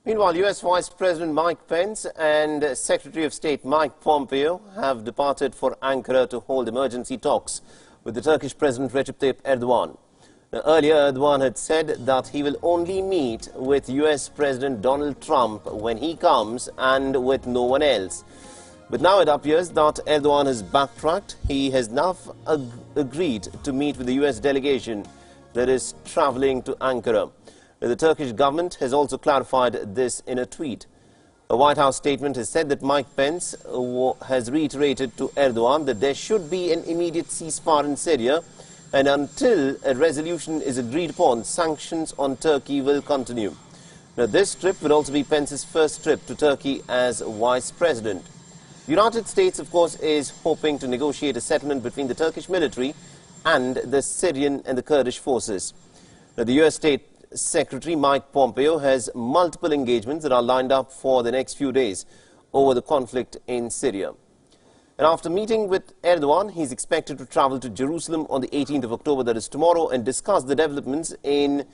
Meanwhile, U.S. Vice President Mike Pence and Secretary of State Mike Pompeo have departed for Ankara to hold emergency talks with the Turkish President Recep Tayyip Erdogan. Now, earlier, Erdogan had said that he will only meet with U.S. President Donald Trump when he comes and with no one else. But now it appears that Erdogan has backtracked. He has now agreed to meet with the U.S. delegation that is traveling to Ankara. The Turkish government has also clarified this in a tweet. A White House statement has said that Mike Pence has reiterated to Erdogan that there should be an immediate ceasefire in Syria, and until a resolution is agreed upon, sanctions on Turkey will continue. Now, this trip will also be Pence's first trip to Turkey as vice president. The United States, of course, is hoping to negotiate a settlement between the Turkish military and the Syrian and the Kurdish forces. Now, the U.S. State Secretary Mike Pompeo has multiple engagements that are lined up for the next few days over the conflict in Syria. And after meeting with Erdogan, he's expected to travel to Jerusalem on the 18th of October, that is tomorrow, and discuss the developments in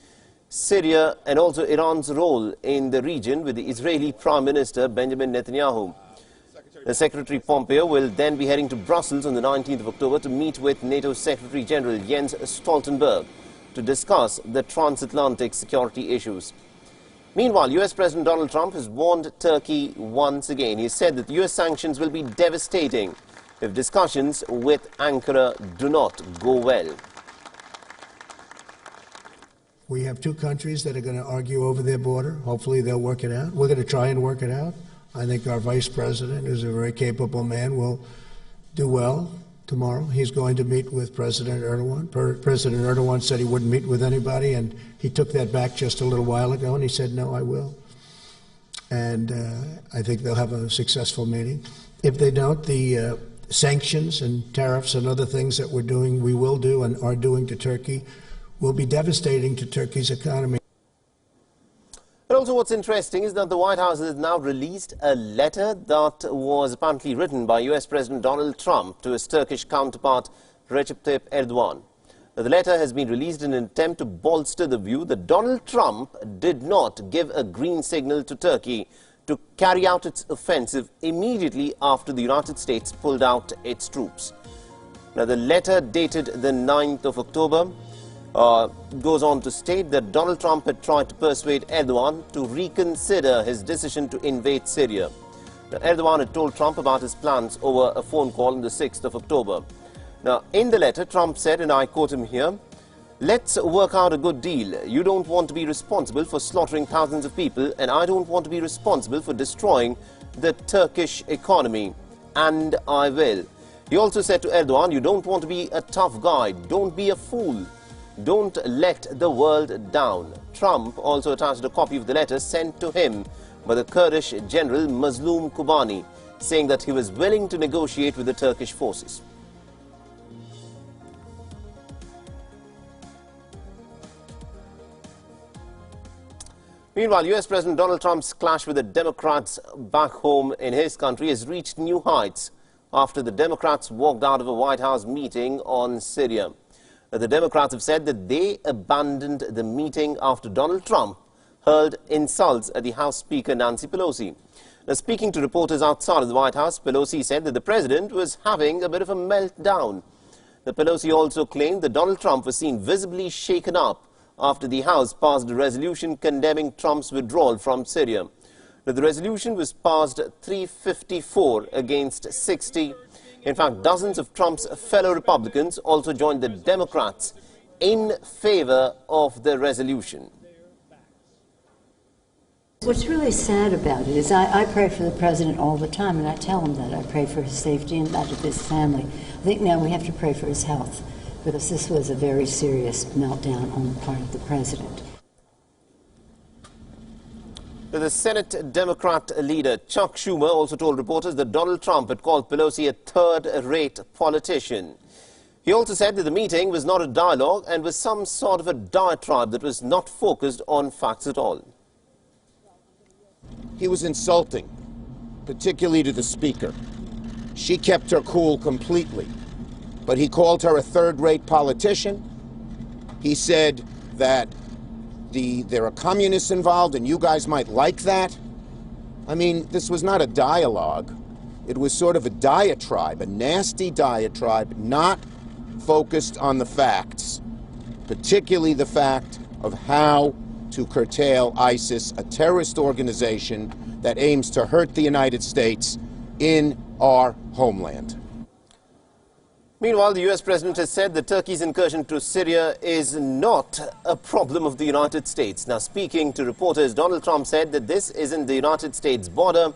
Syria and also Iran's role in the region with the Israeli Prime Minister Benjamin Netanyahu. The Secretary Pompeo will then be heading to Brussels on the 19th of October to meet with NATO Secretary General Jens Stoltenberg to discuss the transatlantic security issues. Meanwhile, U.S. President Donald Trump has warned Turkey once again. He said that U.S. sanctions will be devastating if discussions with Ankara do not go well. We have two countries that are going to argue over their border. Hopefully they'll work it out. We're going to try and work it out. I think our vice president, who's a very capable man, will do well tomorrow. He's going to meet with President Erdogan. President Erdogan said he wouldn't meet with anybody, and he took that back just a little while ago, and he said, no, I will. And I think they'll have a successful meeting. If they don't, the sanctions and tariffs and other things that we're doing, we will do and are doing to Turkey, will be devastating to Turkey's economy. But also what's interesting is that the White House has now released a letter that was apparently written by U.S. President Donald Trump to his Turkish counterpart Recep Tayyip Erdogan. Now, the letter has been released in an attempt to bolster the view that Donald Trump did not give a green signal to Turkey to carry out its offensive immediately after the United States pulled out its troops. Now, the letter dated the 9th of October goes on to state that Donald Trump had tried to persuade Erdogan to reconsider his decision to invade Syria. Now, Erdogan had told Trump about his plans over a phone call on the 6th of October. Now, in the letter, Trump said, and I quote him here, "Let's work out a good deal. You don't want to be responsible for slaughtering thousands of people, and I don't want to be responsible for destroying the Turkish economy, and I will." He also said to Erdogan, "You don't want to be a tough guy. Don't be a fool. Don't let the world down." Trump also attached a copy of the letter sent to him by the Kurdish general Mazloum Kobani, saying that he was willing to negotiate with the Turkish forces. Meanwhile, U.S. President Donald Trump's clash with the Democrats back home in his country has reached new heights after the Democrats walked out of a White House meeting on Syria. The Democrats have said that they abandoned the meeting after Donald Trump hurled insults at the House Speaker Nancy Pelosi. Now, speaking to reporters outside of the White House, Pelosi said that the president was having a bit of a meltdown. The Pelosi also claimed that Donald Trump was seen visibly shaken up after the House passed a resolution condemning Trump's withdrawal from Syria. Now, the resolution was passed 354 against 60. In fact, dozens of Trump's fellow Republicans also joined the Democrats in favor of the resolution. What's really sad about it is I pray for the president all the time, and I tell him that. I pray for his safety and that of his family. I think now we have to pray for his health, because this was a very serious meltdown on the part of the president. The Senate Democrat leader Chuck Schumer also told reporters that Donald Trump had called Pelosi a third-rate politician. He also said that the meeting was not a dialogue and was some sort of a diatribe that was not focused on facts at all. He was insulting, particularly to the speaker. She kept her cool completely, but he called her a third-rate politician. He said that there are communists involved and you guys might like that. I mean, this was not a dialogue. It was sort of a diatribe, a nasty diatribe, not focused on the facts, particularly the fact of how to curtail ISIS, a terrorist organization that aims to hurt the United States in our homeland. Meanwhile, the US president has said that Turkey's incursion to Syria is not a problem of the United States. Now, speaking to reporters, Donald Trump said that this isn't the United States border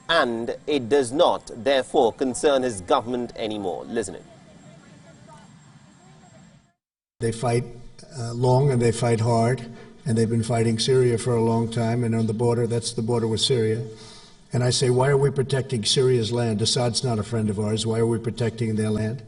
and it does not, therefore, concern his government anymore. Listen in. They fight long and they fight hard, and they've been fighting Syria for a long time, and on the border, that's the border with Syria. And I say, why are we protecting Syria's land? Assad's not a friend of ours. Why are we protecting their land?